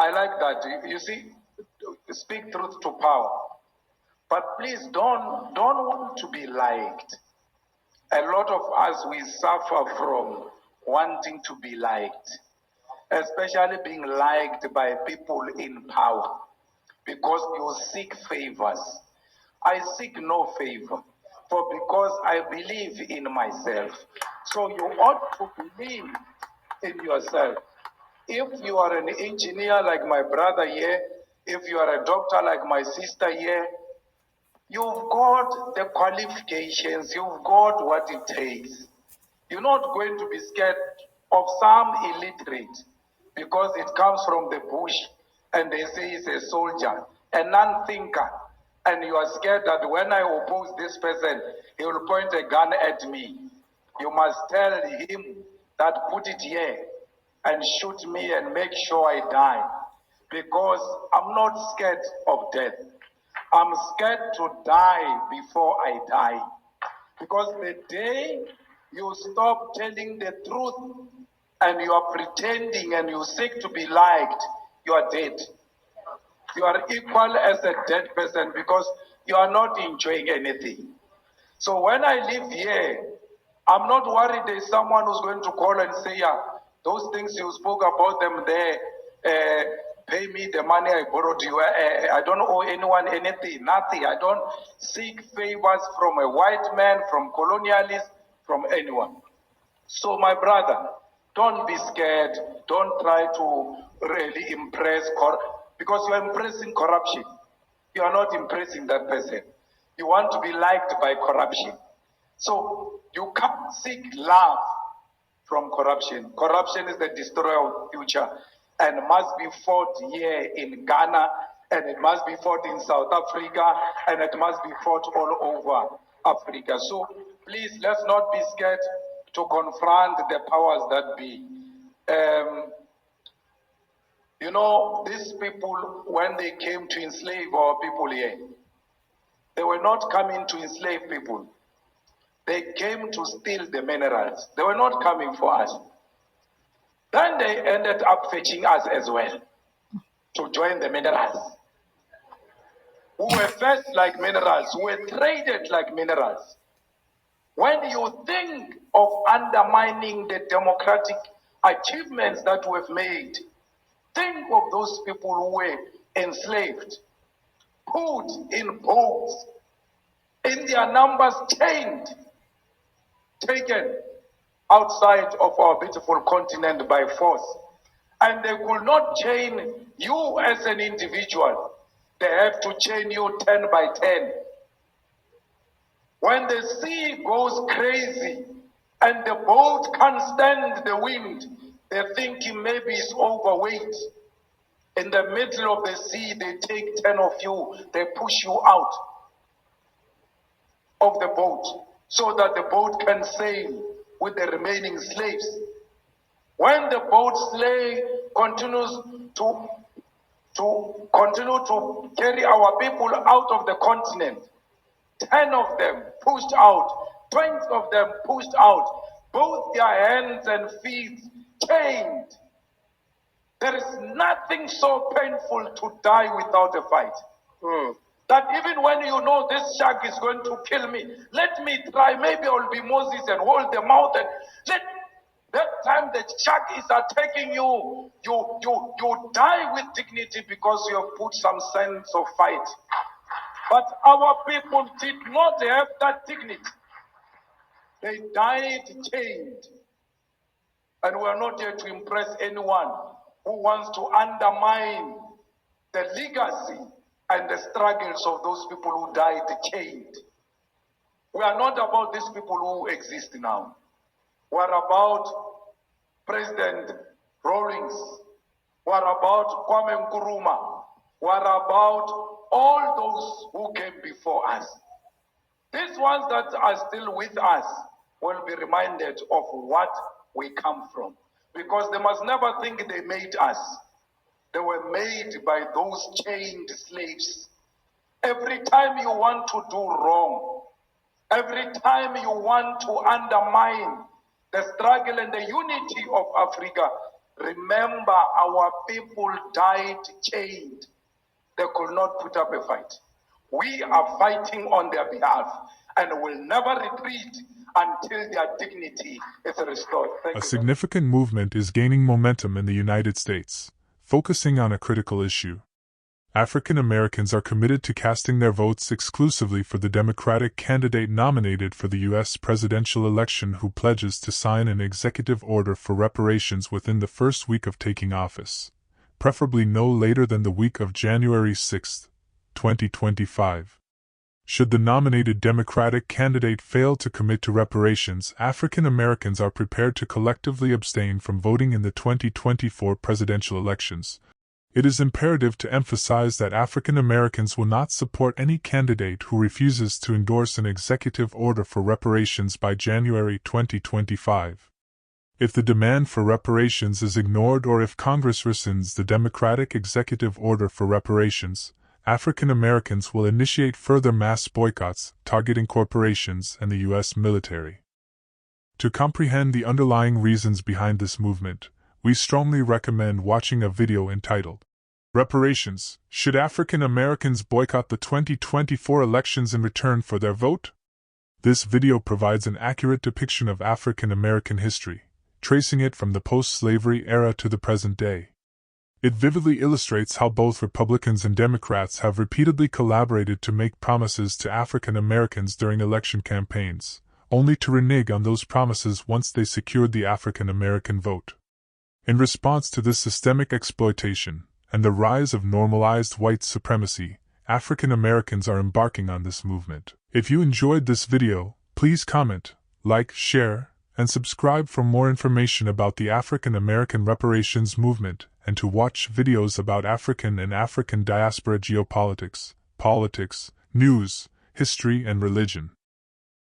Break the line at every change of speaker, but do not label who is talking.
I like that. You see, speak truth to power. But please don't want to be liked. A lot of us, we suffer from wanting to be liked, especially being liked by people in power, because you seek favors. I seek no favor, for because I believe in myself. So you ought to believe in yourself. If you are an engineer like my brother here, if you are a doctor like my sister here, you've got the qualifications, you've got what it takes. You're not going to be scared of some illiterate because it comes from the bush and they say he's a soldier, a non-thinker. And you are scared that when I oppose this person, he will point a gun at me. You must tell him that put it here and shoot me and make sure I die. Because I'm not scared of death. I'm scared to die before I die. Because the day you stop telling the truth and you are pretending and you seek to be liked, you are dead. You are equal as a dead person because you are not enjoying anything. So when I live here, I'm not worried there's someone who's going to call and say, yeah, those things you spoke about them there, pay me the money I borrowed you. I don't owe anyone anything, nothing. I don't seek favors from a white man, from colonialists, from anyone. So my brother, don't be scared. Don't try to really impress, because you're impressing corruption. You are not impressing that person. You want to be liked by corruption. So you can't seek love from corruption. Corruption is the destroyer of future and must be fought here in Ghana, and it must be fought in South Africa, and it must be fought all over Africa. So please, let's not be scared to confront the powers that be. You know, these people, when they came to enslave our people here, they were not coming to enslave people. They came to steal the minerals. They were not coming for us. Then they ended up fetching us as well to join the minerals. We were first like minerals. We were traded like minerals. When you think of undermining the democratic achievements that we've made, think of those people who were enslaved, put in boats, in their numbers chained, taken outside of our beautiful continent by force. And they could not chain you as an individual. They have to chain you 10 by 10. When the sea goes crazy and the boat can't stand the wind, they're thinking maybe it's overweight. In the middle of the sea, they take 10 of you, they push you out of the boat so that the boat can sail with the remaining slaves. When the boat continues to carry our people out of the continent, 10 of them pushed out, 20 of them pushed out, both their hands and feet chained. There is nothing so painful to die without a fight. That even when you know this shark is going to kill me, let me try. Maybe I'll be Moses and hold the mountain. That time the shark is attacking you, you die with dignity because you have put some sense of fight. But our people did not have that dignity. They died chained. And we are not here to impress anyone who wants to undermine the legacy and the struggles of those people who died chained. We are not about these people who exist now. We are about President Rawlings. We are about Kwame Nkrumah. We are about all those who came before us. These ones that are still with us will be reminded of what we come from. Because they must never think they made us. They were made by those chained slaves. Every time you want to do wrong, every time you want to undermine the struggle and the unity of Africa, Remember, our people died chained. They could not put up a fight. We are fighting on their behalf and will never retreat until their dignity is restored.
A significant movement is gaining momentum in the United States, focusing on a critical issue. African Americans are committed to casting their votes exclusively for the Democratic candidate nominated for the U.S. presidential election who pledges to sign an executive order for reparations within the first week of taking office, preferably no later than the week of January 6, 2025. Should the nominated Democratic candidate fail to commit to reparations, African Americans are prepared to collectively abstain from voting in the 2024 presidential elections. It is imperative to emphasize that African Americans will not support any candidate who refuses to endorse an executive order for reparations by January 2025. If the demand for reparations is ignored or if Congress rescinds the Democratic executive order for reparations, African Americans will initiate further mass boycotts targeting corporations and the U.S. military. To comprehend the underlying reasons behind this movement, we strongly recommend watching a video entitled, Reparations: Should African Americans Boycott the 2024 Elections in Return for Their Vote? This video provides an accurate depiction of African American history, tracing it from the post-slavery era to the present day. It vividly illustrates how both Republicans and Democrats have repeatedly collaborated to make promises to African Americans during election campaigns, only to renege on those promises once they secured the African American vote. In response to this systemic exploitation and the rise of normalized white supremacy, African Americans are embarking on this movement. If you enjoyed this video, please comment, like, share, and subscribe for more information about the African American reparations movement and to watch videos about African and African diaspora geopolitics, politics, news, history, and religion.